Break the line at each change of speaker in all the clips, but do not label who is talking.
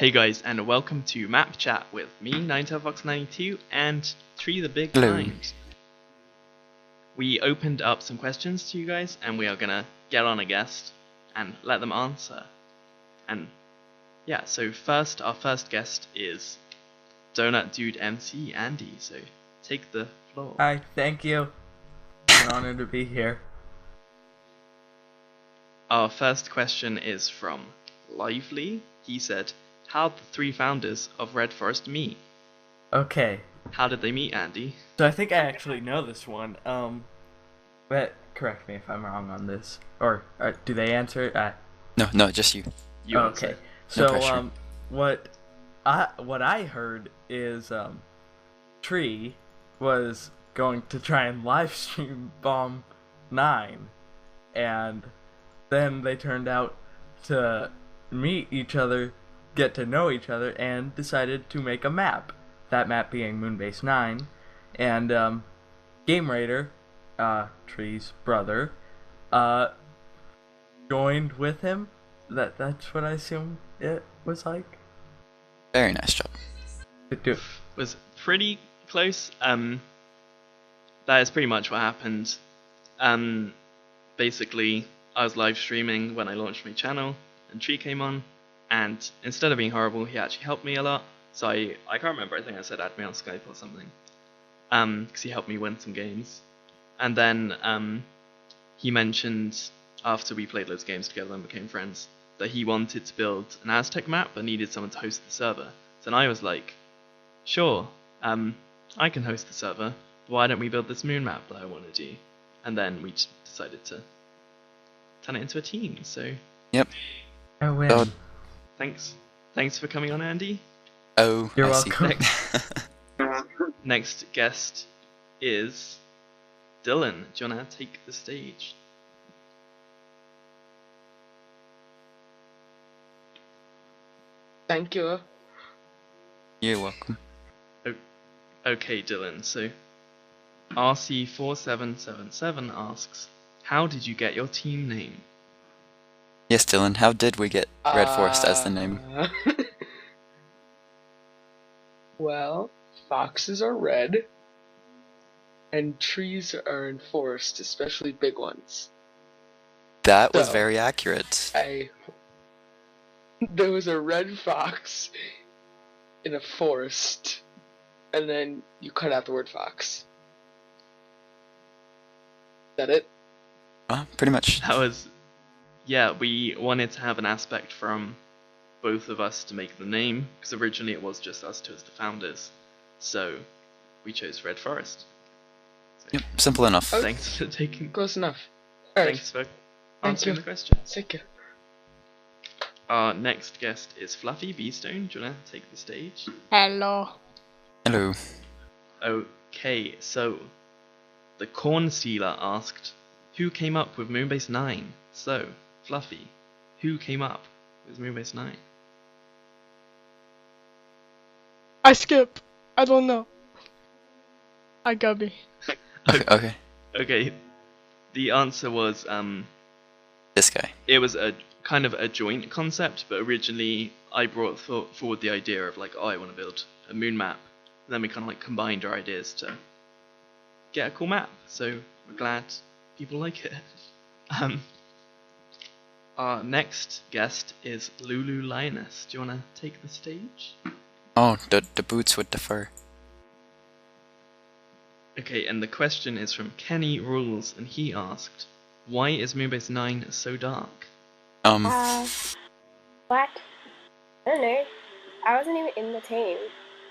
Hey guys, and welcome to Map Chat with me, Ninetalefox92, and Tree the Big
Hello.
Mind. We opened up some questions to you guys, and we are gonna get on a guest and let them answer. And yeah, so our first guest is Donut Dude MC Andy, so take the floor.
Hi, thank you. It's an honor to be here.
Our first question is from Lively. He said, how'd the three founders of Red Forest meet?
Okay,
How did they meet, Andy?
so I think I actually know this one. But correct me if I'm wrong on this. Or do they answer it?
No, just you.
You
Okay.
answer.
So
pressure.
what I heard is Tree was going to try and live stream Bomb 9, and then they turned out to meet each other, get to know each other, and decided to make a map. That map being Moonbase 9, and Game Raider, Tree's brother, joined with him. That's what I assume it was like.
Very nice job.
Was pretty close. That is pretty much what happened. Basically, I was live streaming when I launched my channel, and Tree came on, and instead of being horrible, he actually helped me a lot. So I can't remember, I think I said add me on Skype or something. Because he helped me win some games. And then he mentioned, after we played loads of games together and became friends, that he wanted to build an Aztec map but needed someone to host the server. So then I was like, sure, I can host the server, but why don't we build this moon map that I want to do? And then we decided to turn it into a team, so
Yep.
I win.
So-
thanks for coming on, Andy.
Oh,
You're
I see.
welcome.
Next guest is Dylan. Do you want to take the stage?
Thank you.
You're welcome.
Okay, Dylan, so RC4777 asks, how did you get your team name?
Yes, Dylan, how did we get Red Forest as the name?
Well, foxes are red, and trees are in forest, especially big ones.
That was
So-
very accurate.
There was a red fox in a forest, and then you cut out the word fox. Is that it?
Pretty much.
That was, yeah, we wanted to have an aspect from both of us to make the name, because originally it was just us two as the founders, so we chose Red Forest. So,
Yep, simple enough.
thanks for taking,
Close enough. Alright,
thanks for answering
you.
the question.
thank you.
Our next guest is Fluffy Beestone. Do you want to take the stage?
Hello.
Hello.
Okay, so the Corn Sealer asked, who came up with Moonbase 9? So, Fluffy, who came up with Moonbase 9?
I skip. I don't know. I Gubby.
Okay.
Okay, the answer was
This guy.
it was a kind of a joint concept, but originally I brought forward the idea of like, oh, I want to build a moon map. And then we kind of like combined our ideas to get a cool map. So we're glad people like it. Our next guest is Lulu Lioness. Do you want to take the stage?
Oh, the boots with the fur.
Okay, and the question is from Kenny Rules, and he asked, why is Moonbase 9 so dark?
What? I don't know. I wasn't even in the team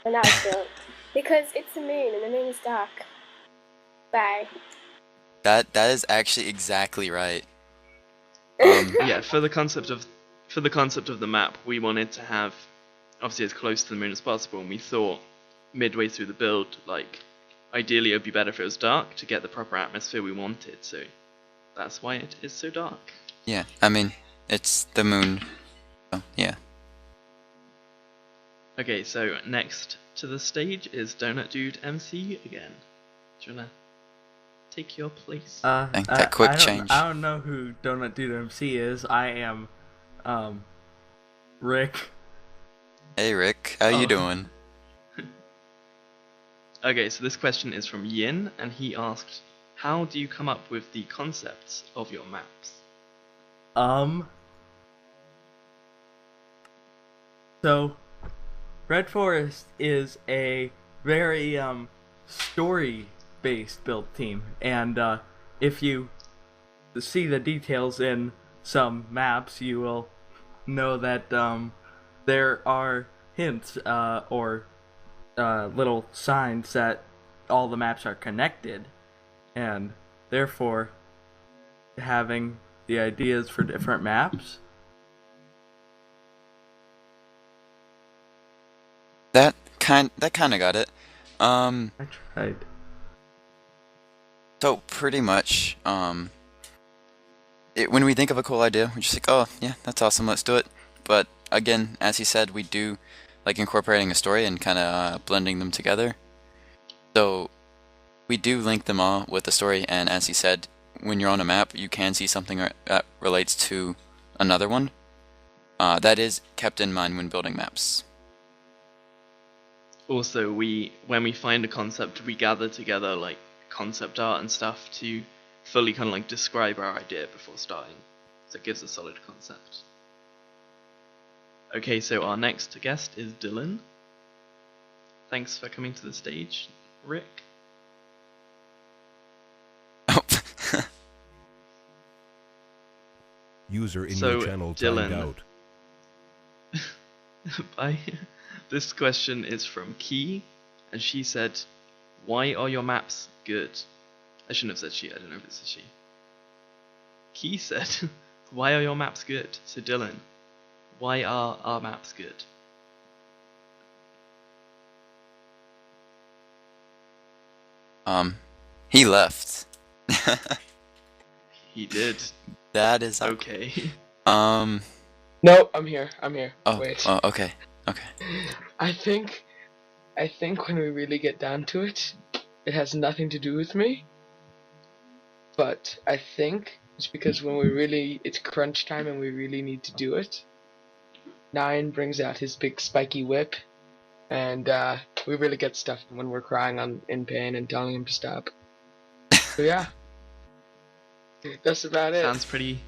when that was built. Because it's the moon and the moon is dark. Bye.
That is actually exactly right.
Yeah, for the concept of the map, we wanted to have obviously as close to the moon as possible, and we thought midway through the build, like ideally it would be better if it was dark to get the proper atmosphere we wanted. So that's why it is so dark.
Yeah, I mean, it's the moon. So, yeah.
Okay, so next to the stage is Donut Dude MC again. Do you wanna take your place?
Thank that quick change.
I don't know who Donut Dude MC is. I am, Rick.
Hey Rick, how you
Oh.
doing?
Okay, so this question is from Yin, and he asked, how do you come up with the concepts of your maps?
So, Red Forest is a very story-based build team, and if you see the details in some maps, you will know that there are hints or little signs that all the maps are connected, and therefore having the ideas for different maps.
That kind of got it.
I tried.
So pretty much, when we think of a cool idea, we're just like, oh yeah, that's awesome, let's do it. But again, as he said, we do like incorporating a story and kind of blending them together. So we do link them all with the story, and as he said, when you're on a map, you can see something that relates to another one. That is kept in mind when building maps.
Also, when we find a concept, we gather together like concept art and stuff to fully kind of like describe our idea before starting, so it gives a solid concept. Okay, so our next guest is Dylan. Thanks for coming to the stage, Rick.
Oh.
User in
So,
your channel timed
Dylan.
out.
Bye. This question is from Key, and she said, why are your maps good? I shouldn't have said she, I don't know if it's a she. Key said, why are your maps good? So Dylan, why are our maps good?
He left.
He did.
That is
Okay.
No, I'm here.
Oh,
Wait.
oh, okay.
I think when we really get down to it, it has nothing to do with me. But I think it's because when it's crunch time and we really need to do it, Nine brings out his big spiky whip, and we really get stuff when we're crying in pain and telling him to stop. So yeah, that's about it.
Sounds pretty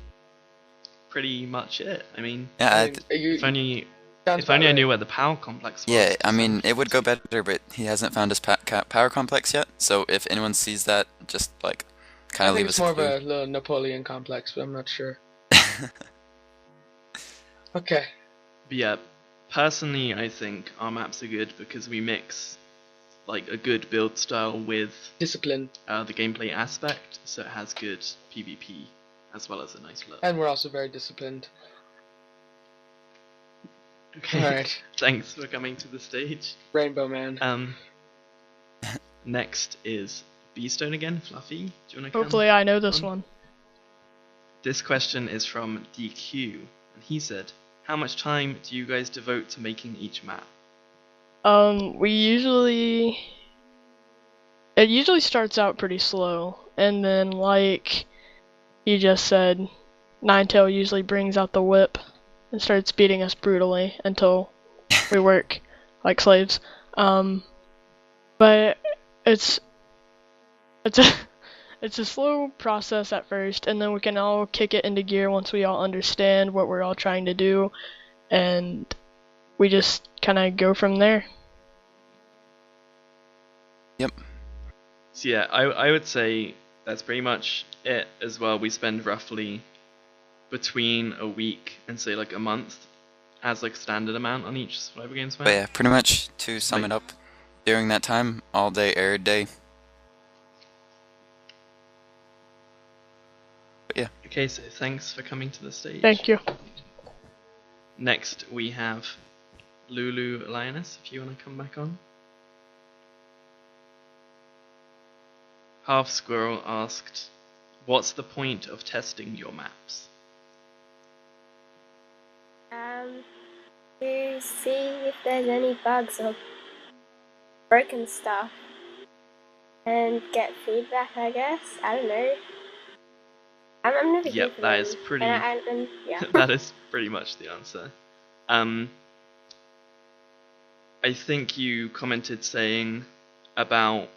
much it. I mean,
Yeah,
if only
sounds
if only I
about
knew
right.
where the power complex was.
yeah. I mean, it would go better, but he hasn't found his power complex yet. So if anyone sees that, just like kind
I
of
think
leave
it's
us
more
a
of
clue.
a little Napoleon complex, but I'm not sure. Okay.
But yeah, personally, I think our maps are good because we mix like a good build style with
Discipline.
the gameplay aspect, so it has good PvP as well as a nice look.
And we're also very disciplined.
Okay.
Alright.
Thanks for coming to the stage.
Rainbow Man.
Next is Beastone again, Fluffy. Do you want to come?
Hopefully I know this one.
This question is from DQ, and he said, how much time do you guys devote to making each map?
It usually starts out pretty slow, and then like he just said, Ninetail usually brings out the whip and starts beating us brutally until we work like slaves. But it's a slow process at first, and then we can all kick it into gear once we all understand what we're all trying to do, and we just kind of go from there.
Yep.
So yeah, I would say that's pretty much it as well. We spend roughly between a week and say like a month as like standard amount on each Survivor Games map.
But yeah, pretty much to sum it up, during that time, all day, every day. But yeah.
Okay, so thanks for coming to the stage.
Thank you.
Next we have Lulu Lioness, if you want to come back on. Half Squirrel asked, what's the point of testing your maps?
To see if there's any bugs or broken stuff and get feedback, I guess. I don't know. I'm never here
Yep,
for
that
them.
is pretty.
And yeah.
That is pretty much the answer. I think you commented saying about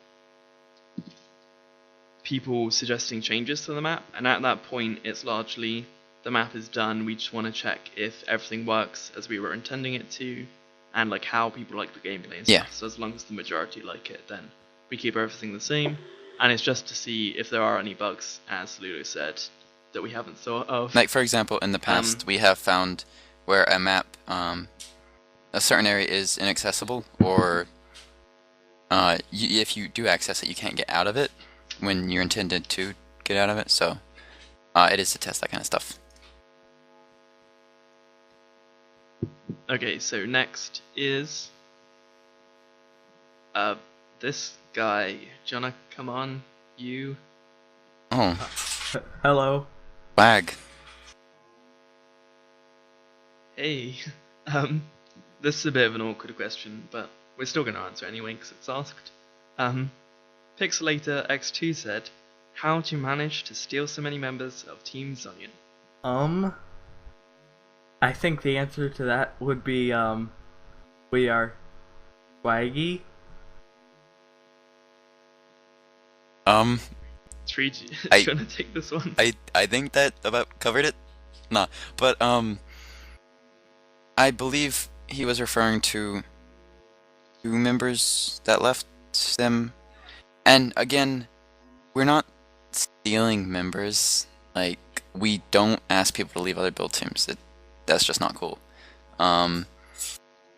people suggesting changes to the map, and at that point it's largely the map is done, we just want to check if everything works as we were intending it to, and like how people like the gameplay and stuff. So as long as the majority like it, then we keep everything the same, and it's just to see if there are any bugs, as Ludo said, that we haven't thought of.
Like for example, in the past we have found where a map, a certain area is inaccessible, or if you do access it, you can't get out of it when you're intended to get out of it. So it is to test that kind of stuff.
Okay, so next is this guy. Do you wanna come on? You.
Oh,
Hello.
lag.
Hey. This is a bit of an awkward question, but we're still gonna answer anyway because it's asked. Pixelator X2 said, "How do you manage to steal so many members of Team Zion?"
I think the answer to that would be, we are swaggy.
Tree, do you wanna take this one?
I think that about covered it. Nah, but I believe he was referring to 2 members that left them, and again, we're not stealing members. Like, we don't ask people to leave other build teams. That's just not cool.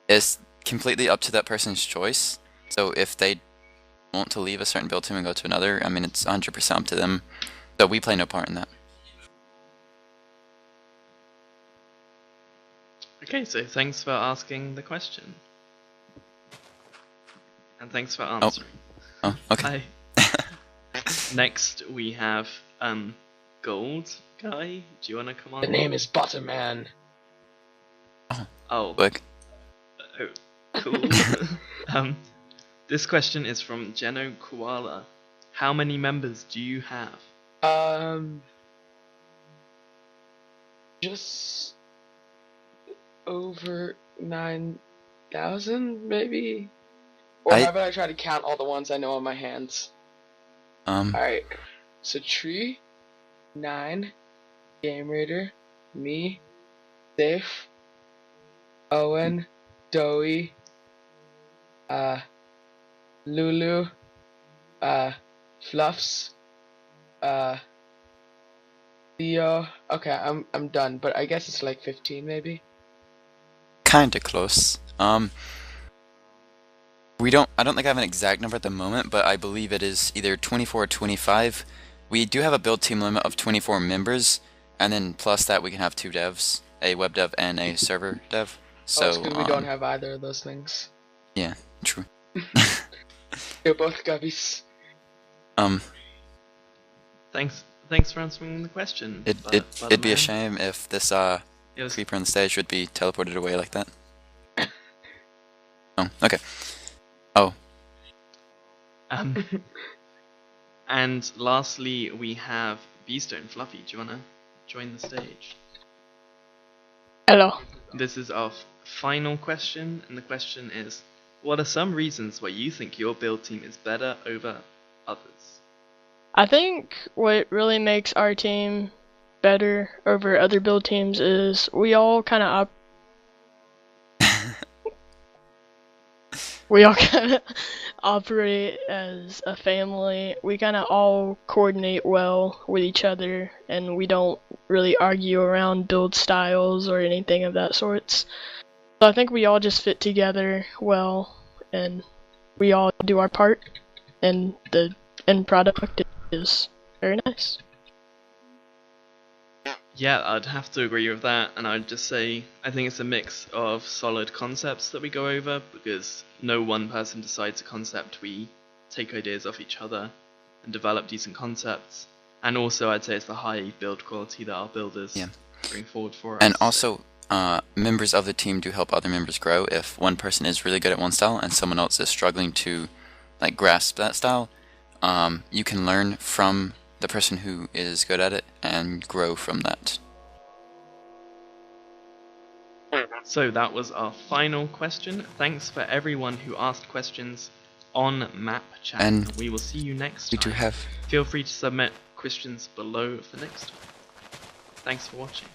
It's completely up to that person's choice. So if they want to leave a certain build team and go to another, I mean, it's 100% up to them. So we play no part in that.
Okay, so thanks for asking the question. And thanks for answering.
Oh, okay.
Hi. Next we have Gold Guy. Do you wanna come on?
The name is Butterman.
Oh.
Quick.
Oh, cool. This question is from Geno Koala. How many members do you have?
Just over 9,000, maybe? Or how about I try to count all the ones I know on my hands? Alright, so Tree, 9, Game Raider, me, Safe, Owen, Doey, Lulu, Fluffs, Theo. Okay, I'm done, but I guess it's like 15 maybe.
Kinda close. I don't think I have an exact number at the moment, but I believe it is either 24 or 25. We do have a build team limit of 24 members, and then plus that we can have 2 devs, a web dev and a server dev. So
it's 'cause we don't have either of those things.
Yeah, true.
They're both gubbies.
Thanks for answering the question.
It'd be a shame if this
was...
creeper on the stage would be teleported away like that. Oh, okay. Oh.
And lastly, we have Beastone Fluffy. Do you wanna join the stage?
Hello.
This is our final question, and the question is, what are some reasons why you think your build team is better over others?
I think what really makes our team better over other build teams is we all kind of operate as a family. We kind of all coordinate well with each other, and we don't really argue around build styles or anything of that sorts. So I think we all just fit together well, and we all do our part, and the end product is very nice.
Yeah, I'd have to agree with that, and I'd just say I think it's a mix of solid concepts that we go over, because no one person decides a concept, we take ideas off each other and develop decent concepts, and also I'd say it's the high build quality that our builders bring forward for us.
And also, members of the team do help other members grow. If one person is really good at one style and someone else is struggling to grasp that style, you can learn from the person who is good at it and grow from that.
So that was our final question. Thanks for everyone who asked questions on Map Chat,
And
we will see you next
we
time.
do have
Feel free to submit questions below for next time. Thanks for watching.